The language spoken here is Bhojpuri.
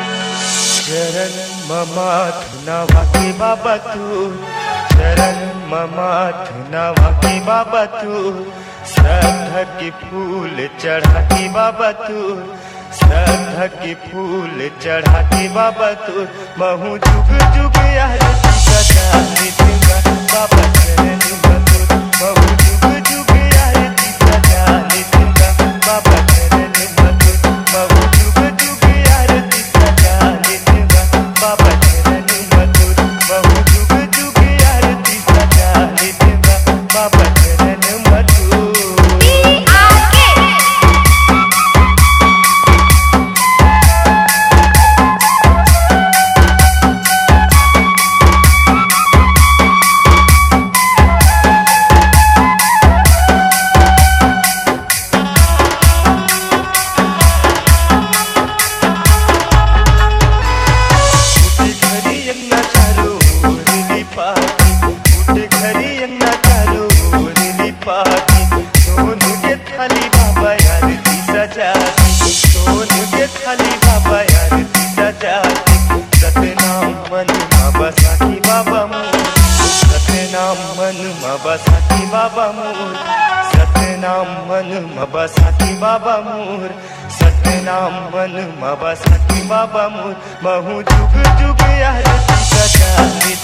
शरण मम धुनावा के बाबा तू, शरण मम धुनावा के बाबा तू, श्रद्धा के फूल चढ़ा के बाबा तू, श्रद्धा के फूल चढ़ा के बाबा तू, महू जुग जुग आरती सदा नित्य बाबा चरण मधुर, महू जुग जुग आरती सदा नित्य बाबा चरण मधुर, महू जुग जुग आरती सदा नित्य बाबा चरण मधुर, महू जुग जुग आरती सदा नित्य बाबा चरण मधुर। सोनू के थाली बाबा आरती सजाती, सोनू के थाली बाबा आरती सजाती, सतनाम मन माँ बसाती बाबा मोर, सतनाम मन माँ बसाती बाबा मोर, सतनाम मन माँ बसाती बाबा मोर, सतनाम मन माँ बसाती बाबा मोर, महू जुग जुग आरती सदा